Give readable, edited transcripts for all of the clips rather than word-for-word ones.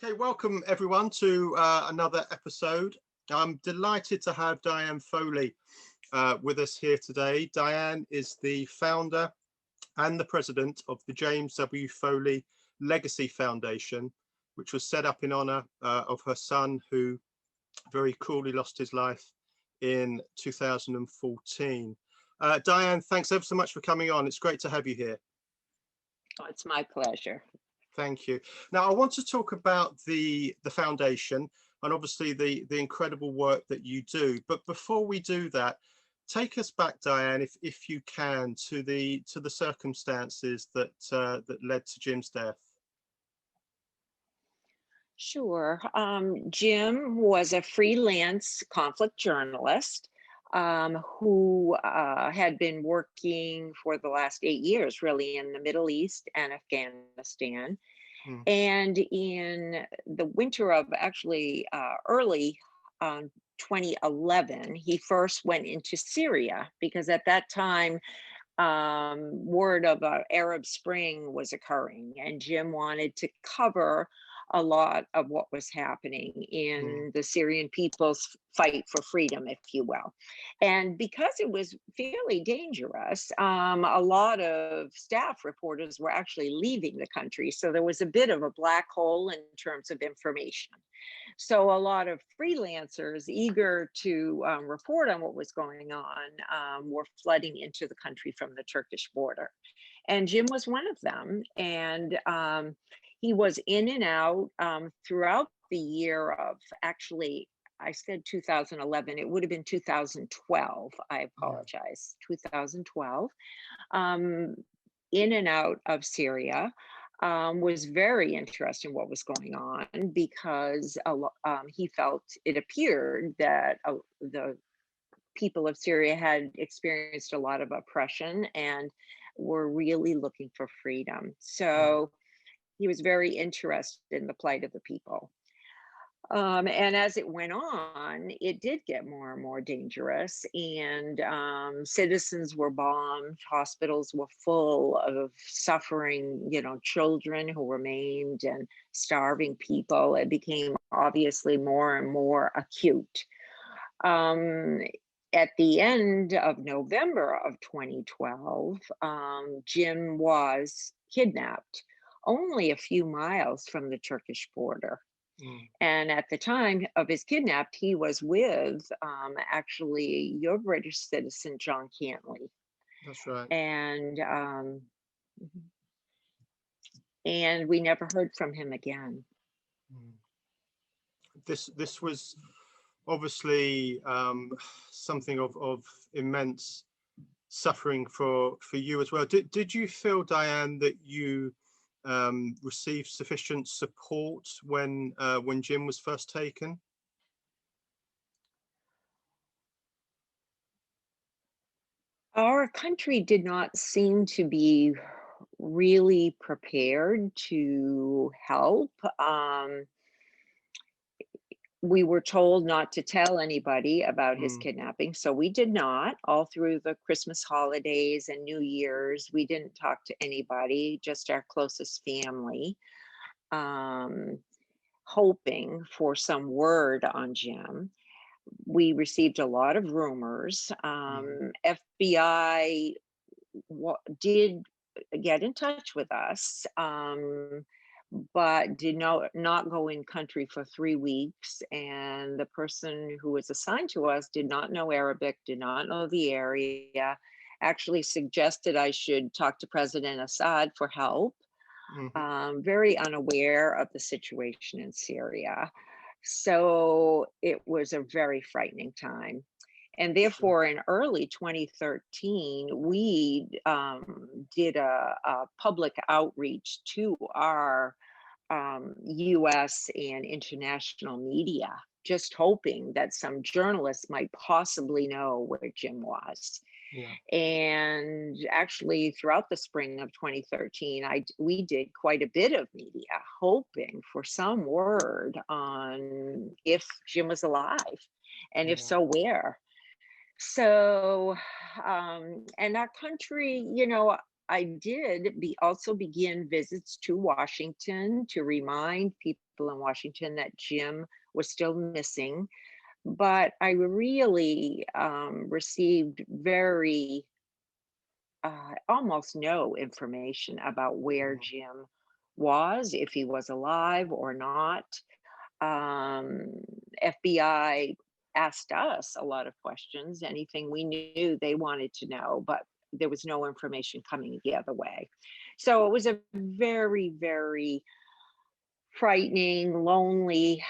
Okay, welcome everyone to another episode. I'm delighted to have Diane Foley with us here today. Diane is the founder and the president of the James W. Foley Legacy Foundation, which was set up in honor of her son, who very cruelly lost his life in 2014. Diane, thanks ever so much for coming on. It's great to have you here. Oh, it's my pleasure. Thank you. Now, I want to talk about the foundation and obviously the incredible work that you do. But before we do that, take us back, Diane, if you can, to the circumstances that that led to Jim's death. Sure. Jim was a freelance conflict journalist who had been working for the last 8 years, really, in the Middle East and Afghanistan. And in the winter of actually early 2011, he first went into Syria because at that time, word of an Arab Spring was occurring, and Jim wanted to cover a lot of what was happening in the Syrian people's fight for freedom, if you will. And because it was fairly dangerous, a lot of staff reporters were actually leaving the country. So there was a bit of a black hole in terms of information. So a lot of freelancers eager to report on what was going on were flooding into the country from the Turkish border. And Jim was one of them. And he was in and out throughout the year of, actually, I said 2011, it would have been 2012. I apologize, 2012. In and out of Syria. Was very interested in what was going on because he felt it appeared that the people of Syria had experienced a lot of oppression and were really looking for freedom. So he was very interested in the plight of the people. And as it went on, it did get more and more dangerous, and citizens were bombed, hospitals were full of suffering, children who remained and starving people. It became obviously more and more acute. At the end of November of 2012, Jim was kidnapped only a few miles from the Turkish border. And at the time of his kidnap, he was with actually your British citizen, John Cantley. That's right. And we never heard from him again. This was obviously something of immense suffering for you as well. Did you feel, Diane, that you received sufficient support when Jim was first taken? Our country did not seem to be really prepared to help. We were told not to tell anybody about his kidnapping, so we did not. All through the Christmas holidays and New Year's, we didn't talk to anybody, just our closest family, hoping for some word on Jim. We received a lot of rumors. FBI did get in touch with us, but did not go in country for 3 weeks. And the person who was assigned to us did not know Arabic, did not know the area, actually suggested I should talk to President Assad for help, very unaware of the situation in Syria. So it was a very frightening time. And therefore, in early 2013, we did a public outreach to our US and international media, just hoping that some journalists might possibly know where Jim was. And actually, throughout the spring of 2013, we did quite a bit of media, hoping for some word on if Jim was alive, and if so, where. So, and our country, I did also begin visits to Washington to remind people in Washington that Jim was still missing. But I really received very almost no information about where Mhm. Jim was, if he was alive or not. FBI asked us a lot of questions. Anything we knew, they wanted to know, but there was no information coming the other way. So it was a very, very frightening, lonely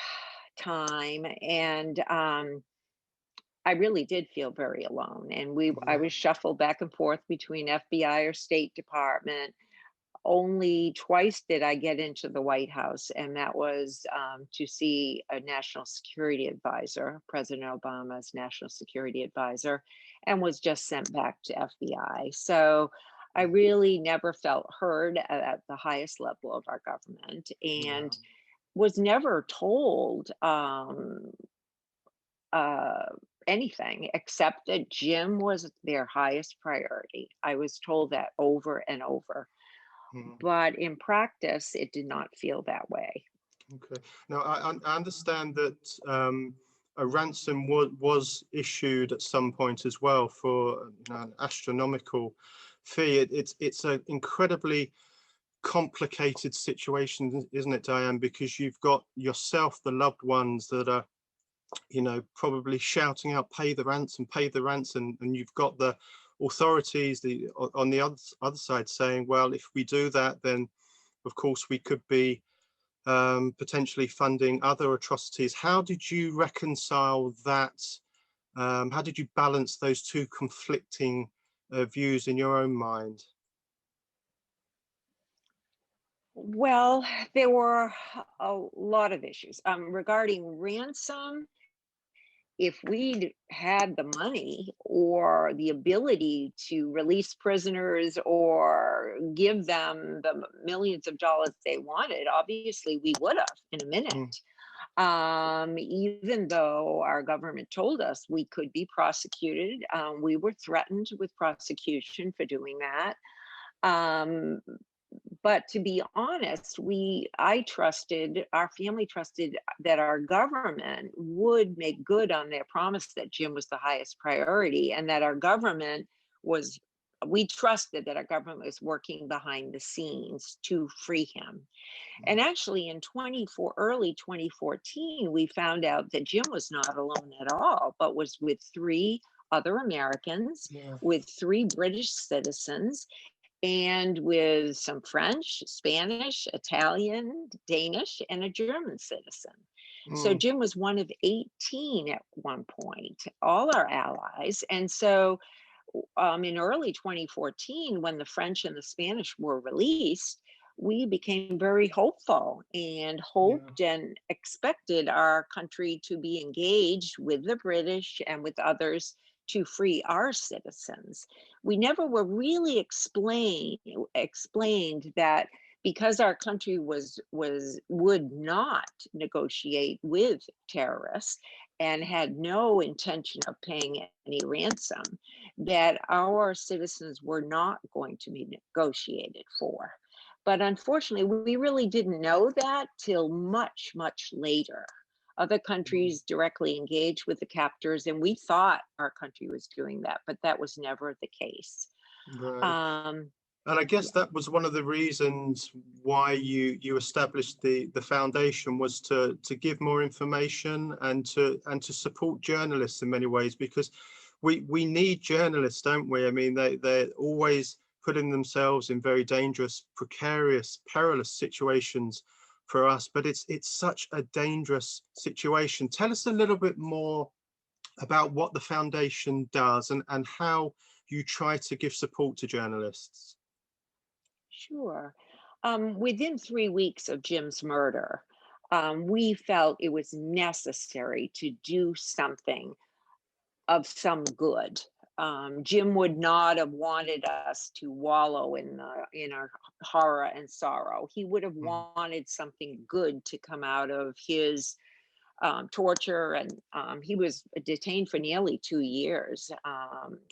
time. And I really did feel very alone. And I Yeah. was shuffled back and forth between FBI or State Department. Only twice did I get into the White House, and that was to see a national security advisor, President Obama's national security advisor, and was just sent back to FBI. So I really never felt heard at the highest level of our government, Yeah. and was never told uh, anything except that Jim was their highest priority. I was told that over and over. Mhm. But in practice, it did not feel that way. Okay. Now, I understand that a ransom was issued at some point as well for an astronomical fee. It's an incredibly complicated situation, isn't it, Diane? Because you've got yourself, the loved ones that are, probably shouting out, pay the ransom, and you've got the authorities on the other side saying, well, if we do that, then of course we could be potentially funding other atrocities. How did you reconcile that? How did you balance those two conflicting views in your own mind? Well, there were a lot of issues regarding ransom. If we'd had the money or the ability to release prisoners or give them the millions of dollars they wanted, obviously we would have in a minute. Mm, Even though our government told us we could be prosecuted, we were threatened with prosecution for doing that. Um, but to be honest, our family trusted that our government would make good on their promise that Jim was the highest priority, and that our government was, we trusted that our government was working behind the scenes to free him. And actually in early 2014, we found out that Jim was not alone at all, but was with three other Americans, yeah. with three British citizens, and with some French, Spanish, Italian, Danish, and a German citizen. So Mm, Jim was one of 18 at one point, all our allies. And so in early 2014, when the French and the Spanish were released, we became very hopeful and yeah. hoped and expected our country to be engaged with the British and with others to free our citizens. We never were really explained that because our country would not negotiate with terrorists and had no intention of paying any ransom, that our citizens were not going to be negotiated for. But unfortunately, we really didn't know that till much, much later. Other Mm, countries directly engaged with the captors, and we thought our country was doing that, but that was never the case. right. Um, And I guess yeah, that was one of the reasons why you established the foundation, was to give more information and to support journalists in many ways, because we need journalists, don't we? I mean, they're always putting themselves in very dangerous, precarious, perilous situations for us, but it's such a dangerous situation. Tell us a little bit more about what the foundation does, and how you try to give support to journalists. sure. Within 3 weeks of Jim's murder, we felt it was necessary to do something of some good. Jim would not have wanted us to wallow in our horror and sorrow. He would have Mm, wanted something good to come out of his torture, and he was detained for nearly 2 years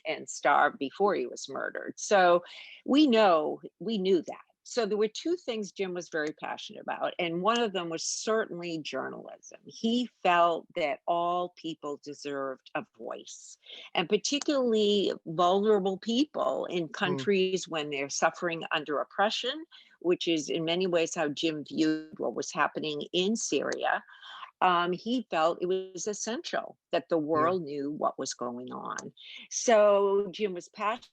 and starved before he was murdered. So we knew that. So there were two things Jim was very passionate about, and one of them was certainly journalism. He felt that all people deserved a voice, and particularly vulnerable people in countries when they're suffering under oppression, which is in many ways how Jim viewed what was happening in Syria. He felt it was essential that the world knew what was going on. So Jim was passionate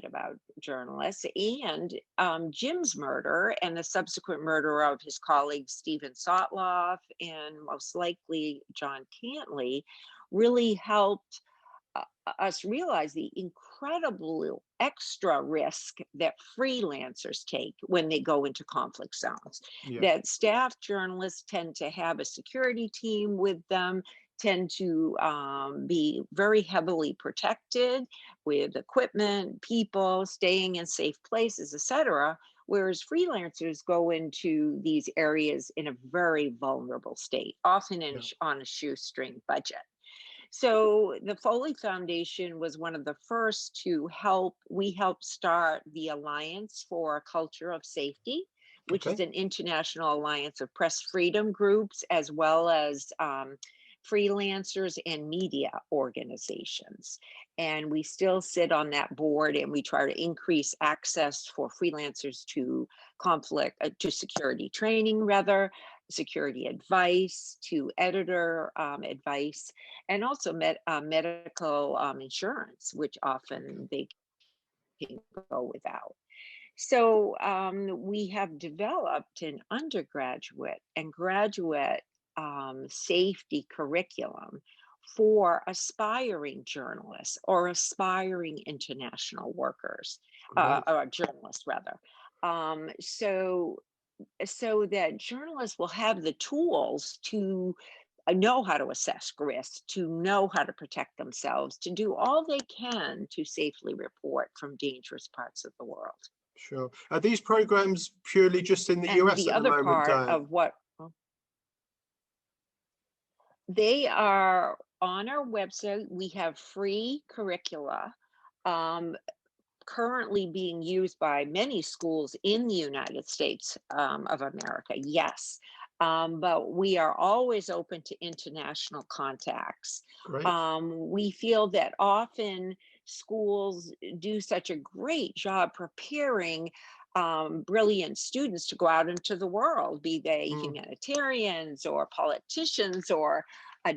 about journalists, and Jim's murder and the subsequent murder of his colleagues Stephen Sotloff and most likely John Cantley really helped us realize the incredible extra risk that freelancers take when they go into conflict zones. That staff journalists tend to have a security team with them, tend to be very heavily protected with equipment, people, staying in safe places, etc. Whereas freelancers go into these areas in a very vulnerable state, often on a shoestring budget. So the Foley Foundation was one of the first to we helped start the Alliance for a Culture of Safety, which is an international alliance of press freedom groups, as well as freelancers and media organizations. And we still sit on that board, and we try to increase access for freelancers to security training, rather, security advice, to editor advice, and also medical insurance, which often they can go without. So we have developed an undergraduate and graduate safety curriculum for aspiring journalists or aspiring international workers, or journalists rather. So that journalists will have the tools to know how to assess risk, to know how to protect themselves, to do all they can to safely report from dangerous parts of the world. Sure. Are these programs purely just in the US at the moment, Diane? Of what they are on our website, we have free curricula currently being used by many schools in the United States of America, yes. But we are always open to international contacts. We feel that often schools do such a great job preparing brilliant students to go out into the world, be they humanitarians or politicians or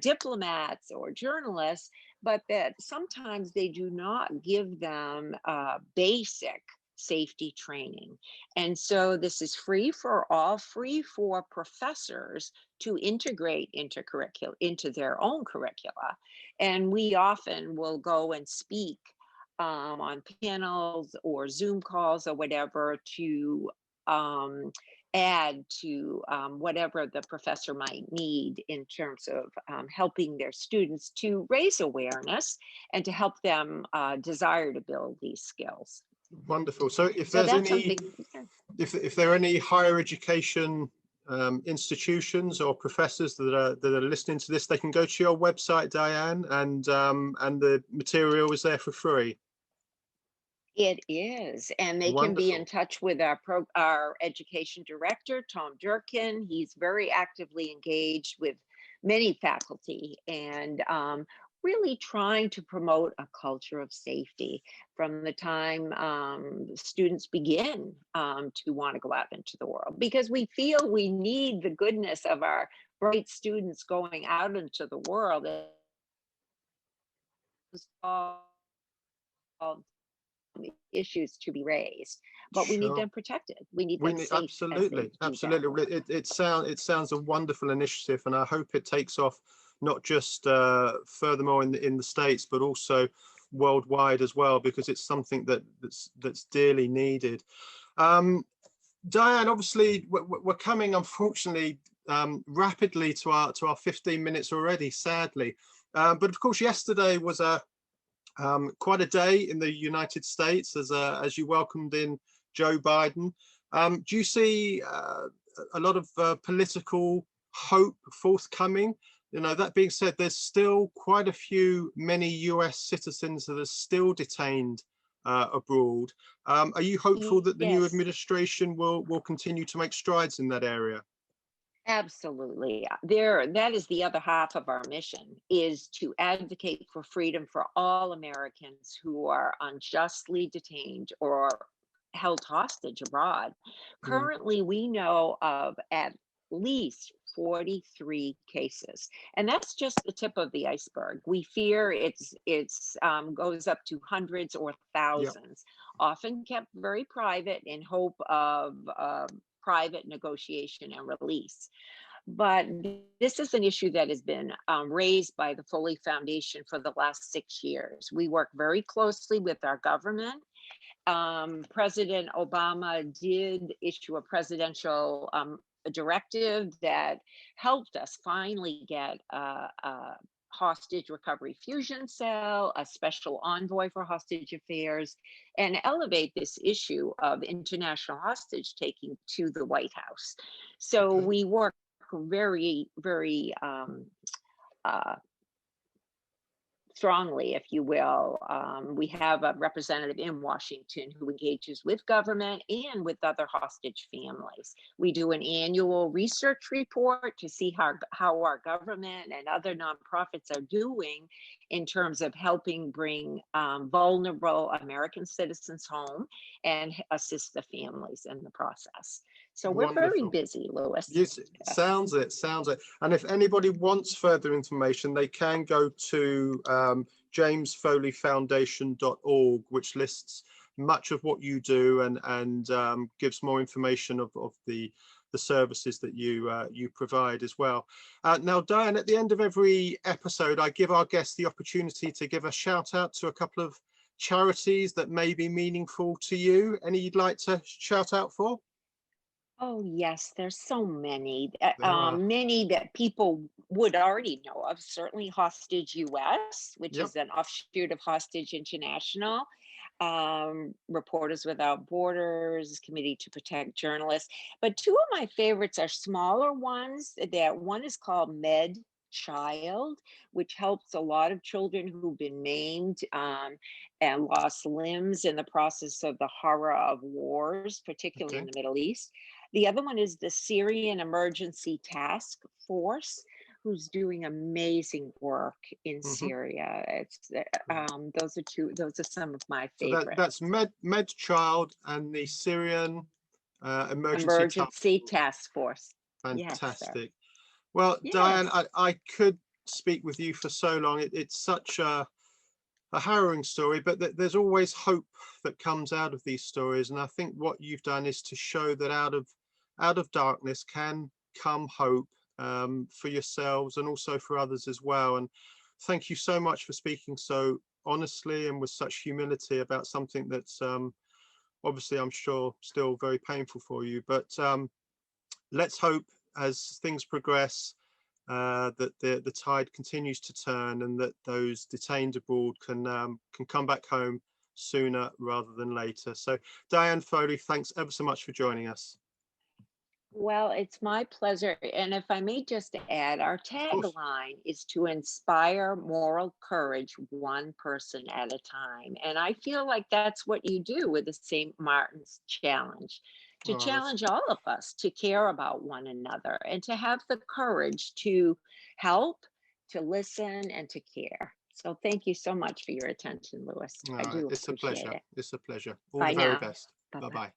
diplomats or journalists, but that sometimes they do not give them basic safety training. And so this is free for all, free for professors to integrate into their own curricula. And we often will go and speak on panels or Zoom calls or whatever to add to whatever the professor might need in terms of helping their students to raise awareness and to help them desire to build these skills. Wonderful. So if there's if there are any higher education institutions or professors that are listening to this, they can go to your website, Diane, and the material is there for free. It is, and they can be in touch with our education director, Tom Durkin. He's very actively engaged with many faculty and really trying to promote a culture of safety from the time students begin to want to go out into the world, because we feel we need the goodness of our bright students going out into the world. Issues to be raised, but we need them protected. We need them safe. Absolutely. It sounds a wonderful initiative, and I hope it takes off not just furthermore in the States, but also worldwide as well, because it's something that's dearly needed. Diane, obviously we're coming, unfortunately, rapidly to our 15 minutes already, sadly. But of course, yesterday was quite a day in the United States as you welcomed in Joe Biden. Do you see a lot of political hope forthcoming. You know, that being said, there's still quite a few, many US citizens that are still detained abroad. Are you hopeful that the new Yes. administration will continue to make strides in that area? Absolutely. That is the other half of our mission, is to advocate for freedom for all Americans who are unjustly detained or held hostage abroad. Mm, Currently, we know of at least 43 cases, and that's just the tip of the iceberg. We fear it's goes up to hundreds or yeah. thousands, often kept very private in hope of private negotiation and release. But this is an issue that has been raised by the Foley Foundation for the last 6 years. We work very closely with our government. President Obama did issue a presidential directive that helped us finally get a hostage recovery fusion cell, a special envoy for hostage affairs, and elevate this issue of international hostage taking to the White House. So Okay. we work very, very uh, strongly, if you will. We have a representative in Washington who engages with government and with other hostage families. We do an annual research report to see how our government and other nonprofits are doing in terms of helping bring vulnerable American citizens home and assist the families in the process. So we're very Wonderful. busy, Lewis. Yes, Yeah. sounds it. And if anybody wants further information, they can go to jamesfoleyfoundation.org, which lists much of what you do and gives more information of the services that you provide as well. Now, Diane, at the end of every episode, I give our guests the opportunity to give a shout out to a couple of charities that may be meaningful to you. Any you'd like to shout out for? Oh, yes, there's so many, There are. many that people would already know of. Certainly Hostage US, which Yep. is an offshoot of Hostage International, Reporters Without Borders, Committee to Protect Journalists. But two of my favorites are smaller ones. That one is called Med Child, which helps a lot of children who've been maimed and lost limbs in the process of the horror of wars, particularly in Okay. the Middle East. The other one is the Syrian Emergency Task Force, who's doing amazing work in Hmm. Syria. Those are some of my So that's favorites. Med Child and the Syrian Emergency Task Emergency Force. Task Force. Yes, sir. Fantastic. Well, Diane, Yes. I could speak with you for so long. It's such a harrowing story, but there's always hope that comes out of these stories. And I think what you've done is to show that out of darkness can come hope, for yourselves and also for others as well. And thank you so much for speaking so honestly and with such humility about something that's obviously, I'm sure, still very painful for you. But let's hope as things progress, that the tide continues to turn and that those detained abroad can come back home sooner rather than later. So, Diane Foley, thanks ever so much for joining us. Well, it's my pleasure. And if I may just add, our Of course. tagline is to inspire moral courage one person at a time. And I feel like that's what you do with the St. Martin's Challenge, to Oh, that's challenge all of us to care about one another and to have the courage to help, to listen, and to care. So thank you so much for your attention, Lewis. all I right. do It's a appreciate pleasure. it. It's a pleasure. All the Bye very now. best. Bye Bye bye. bye.